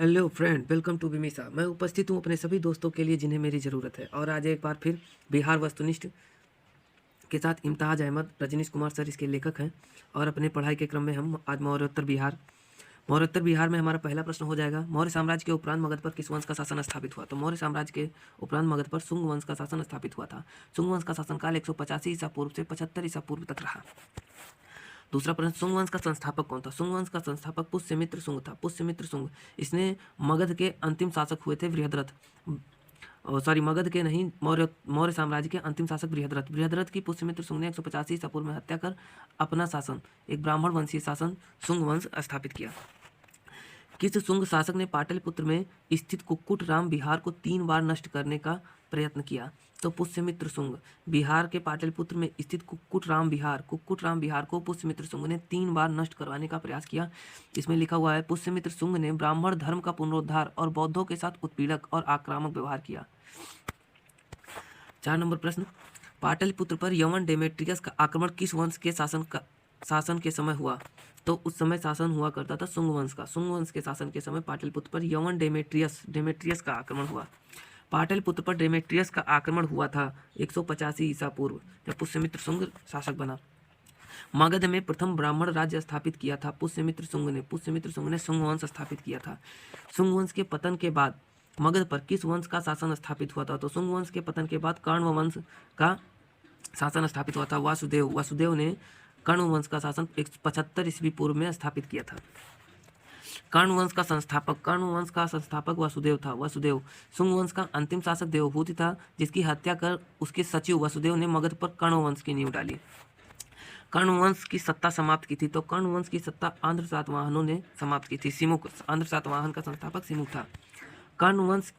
Hello friend, welcome to बिमिसा। मैं उपस्थित हूँ अपने सभी दोस्तों के लिए जिन्हें मेरी ज़रूरत है। और आज एक बार फिर बिहार वस्तुनिष्ठ के साथ इम्तियाज़ अहमद, रजनीश कुमार सर इसके लेखक हैं। और अपने पढ़ाई के क्रम में हम आज मौर्योत्तर बिहार में हमारा पहला प्रश्न हो जाएगा। मौर्य साम्राज्य के उपरांत मगध पर किस वंश का शासन स्थापित हुआ? तो मौर्य साम्राज्य के उपरांत मगध पर शुंग वंश का शासन स्थापित हुआ था। शुंग वंश का शासनकाल 185 ईसा पूर्व से 75 ईसा पूर्व तक रहा। दूसरा प्रश्न, शुंग वंश का संस्थापक कौन था? शुंग वंश का संस्थापक पुष्यमित्र शुंग था। पुष्यमित्र शुंग, इसने मगध के अंतिम शासक हुए थे बृहद्रथ। मगध के नहीं, मौर्य मौर्य साम्राज्य के अंतिम शासक बृहद्रथ। बृहद्रथ की पुष्यमित्र शुंग ने 185 ईसा पूर्व में हत्या कर अपना शासन, एक ब्राह्मण वंशीय शासन शुंग वंश स्थापित किया। किस शुंग शासक ने पाटलिपुत्र में स्थित कुक्कुट राम विहार को 3 बार नष्ट करने का प्रयत्न किया? तो पुष्यमित्र शुंग। बिहार के पाटलिपुत्र में स्थित कुक्कुट राम विहार को पुष्यमित्र शुंग ने 3 बार नष्ट करवाने का प्रयास किया। इसमें लिखा हुआ है, पुष्यमित्र शुंग ने ब्राह्मण धर्म का पुनरुद्धार और बौद्धों के साथ उत्पीड़क और आक्रामक व्यवहार किया। 4 नंबर प्रश्न, पाटलिपुत्र पर यवन डेमेट्रियस का आक्रमण किस वंश के शासन के समय हुआ? तो उस समय शासन हुआ करता था शुंग वंश का। शुंग वंश के शासन के समय पाटलिपुत्र पर यवन डेमेट्रियस का आक्रमण हुआ। पाटलिपुत्र पर डेमेट्रियस का आक्रमण हुआ था 185 ईसा पूर्व, जब पुष्यमित्र शुंग शासक बना। मगध में प्रथम ब्राह्मण राज्य स्थापित किया था पुष्यमित्र शुंग ने शुंग वंश स्थापित किया था। शुंग वंश के पतन के बाद मगध पर किस वंश का शासन स्थापित हुआ था? तो शुंग वंश के पतन के बाद कर्ण वंश का शासन स्थापित हुआ था। वासुदेव ने कर्ण वंश का शासन 175 ईस्वी पूर्व में स्थापित किया था। कर्ण वंश का संस्थापक वासुदेव था। शुंग वंश का अंतिम शासक देवभूति था, जिसकी हत्या कर उसके सचिव वसुदेव ने मगध पर कर्ण वंश की नींव डाली। कर्ण वंश की सत्ता समाप्त की थी। तो कर्ण वंश की सत्ता आंध्र सातवाहनों ने समाप्त की थी। सिमुक, आंध्र सातवाहन का संस्थापक सिमुक था। कर्ण वंश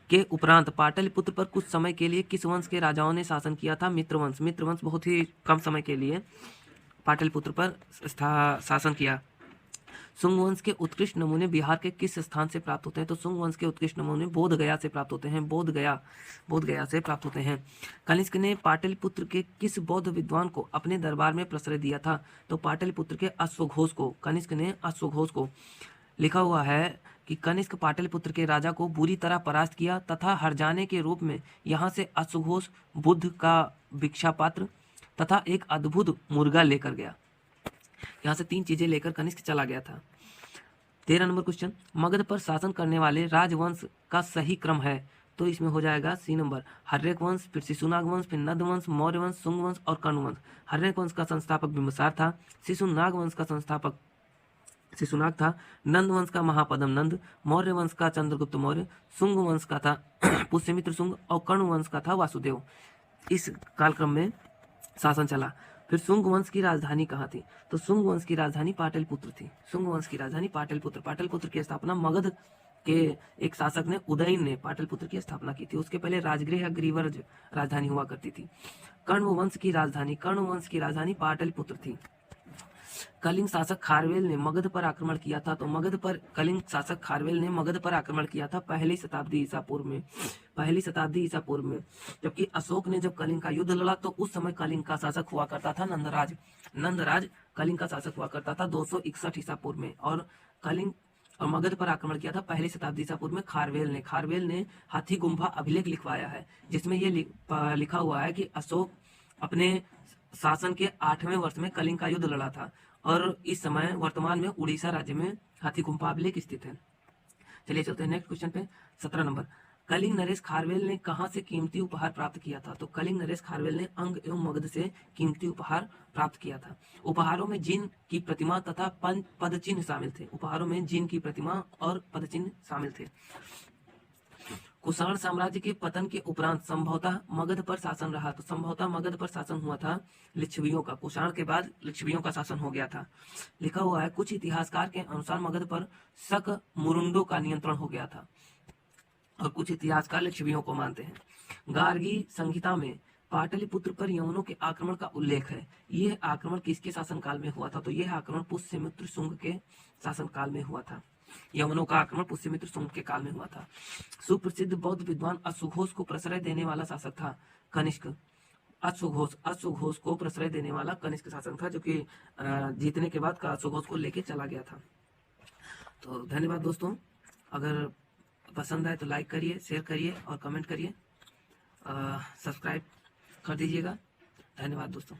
के उपरांत पाटलिपुत्र पर कुछ समय के लिए किस वंश के राजाओं ने शासन किया था? मित्रवंश बहुत ही कम समय के लिए पाटलिपुत्र पर शासन किया। शुंग वंश के उत्कृष्ट नमूने बिहार के किस स्थान से प्राप्त होते हैं? तो शुंग वंश के उत्कृष्ट नमूने बोध गया से प्राप्त होते हैं। बोध गया से प्राप्त होते हैं। कनिष्क ने पाटलिपुत्र के किस बौद्ध विद्वान को अपने दरबार में प्रश्रय दिया था? तो पाटलिपुत्र के अश्वघोष को। कनिष्क ने अश्वघोष को। लिखा हुआ है कि कनिष्क पाटलिपुत्र के राजा को बुरी तरह परास्त किया तथा हरजाने के रूप में यहाँ से अश्वघोष बुद्ध का भिक्षा पात्र तथा एक अद्भुत मुर्गा लेकर गया। यहाँ से 3 चीजें लेकर कनिष्क चला गया था। 13 नंबर क्वेश्चन, मगध पर शासन करने वाले राजवंश का सही क्रम है? तो इसमें हो जाएगा सी नंबर, हर्यक वंश, फिर शिशुनाग वंश, फिर नंद वंश, मौर्य वंश, शुंग वंश और कर्ण वंश। हर्यक वंश का संस्थापक बिंबिसार था। शिशुनाग वंश का संस्थापक शिशुनाग था। नंद वंश का महापद्म नंद, मौर्य वंश का चंद्रगुप्त मौर्य, शुंग वंश का था पुष्यमित्र शुंग और कर्ण वंश का था वासुदेव। इस कालक्रम में शासन चला। फिर शुंग वंश की राजधानी कहाँ थी? तो शुंग वंश की राजधानी पाटलिपुत्र थी। शुंग वंश की राजधानी पाटलिपुत्र की स्थापना मगध के एक शासक ने, उदयन ने पाटलिपुत्र की स्थापना की थी। उसके पहले राजगृह ग्रीवर्ज राजधानी हुआ करती थी। कर्ण वंश की राजधानी पाटलिपुत्र थी। कलिंग शासक खारवेल ने मगध पर आक्रमण किया था। तो कलिंग शासक खारवेल ने मगध पर आक्रमण किया था पहली शताब्दी ईसा पूर्व में। जबकि अशोक ने जब कलिंग का युद्ध लड़ा तो उस समय कलिंग का शासक हुआ करता था नंदराज कलिंग का शासक हुआ करता था 261 ईसा पूर्व में। और मगध पर आक्रमण किया था पहली शताब्दी ईसा पूर्व में खारवेल ने हाथी गुम्फा अभिलेख लिखवाया है, जिसमें ये लिखा हुआ है कि अशोक अपने शासन के 8वें वर्ष में कलिंग का युद्ध लड़ा था और इस समय वर्तमान में उड़ीसा राज्य में हाथी गुम्फा अभिलेख स्थित है। चलिए चलते हैं नेक्स्ट क्वेश्चन पे। 17 नंबर, कलिंग नरेश खारवेल ने कहां से कीमती उपहार प्राप्त किया था? तो कलिंग नरेश खारवेल ने अंग एवं मगध से कीमती उपहार प्राप्त किया था। उपहारों में जिन की प्रतिमा तथा पदचिन्ह शामिल थे। कुषाण साम्राज्य के पतन के उपरांत संभवतः मगध पर शासन रहा। तो संभवतः मगध पर शासन हुआ था लिच्छवियों का। कुषाण के बाद लिच्छवियों का शासन हो गया था। लिखा हुआ है, कुछ इतिहासकार के अनुसार मगध पर शक मुरुंडो का नियंत्रण हो गया था और कुछ इतिहासकार लिच्छवियों को मानते हैं। गार्गी संहिता में पाटलिपुत्र पर यवनों के आक्रमण का उल्लेख है। यह आक्रमण किसके शासनकाल में हुआ था? तो यह आक्रमण पुष्यमित्र शुंग के शासनकाल में हुआ था। यवनों का आक्रमण पुष्यमित्र शुंग के काल में हुआ था। सुप्रसिद्ध बौद्ध विद्वान अश्वघोष को प्रश्रय देने वाला शासक था कनिष्क। अश्वघोष को प्रश्रय देने वाला कनिष्क शासक था, जो कि जीतने के बाद अश्वघोष को लेके चला गया था। तो धन्यवाद दोस्तों। अगर पसंद आए तो लाइक करिए, शेयर करिए और कमेंट करिए, सब्सक्राइब कर दीजिएगा। धन्यवाद दोस्तों।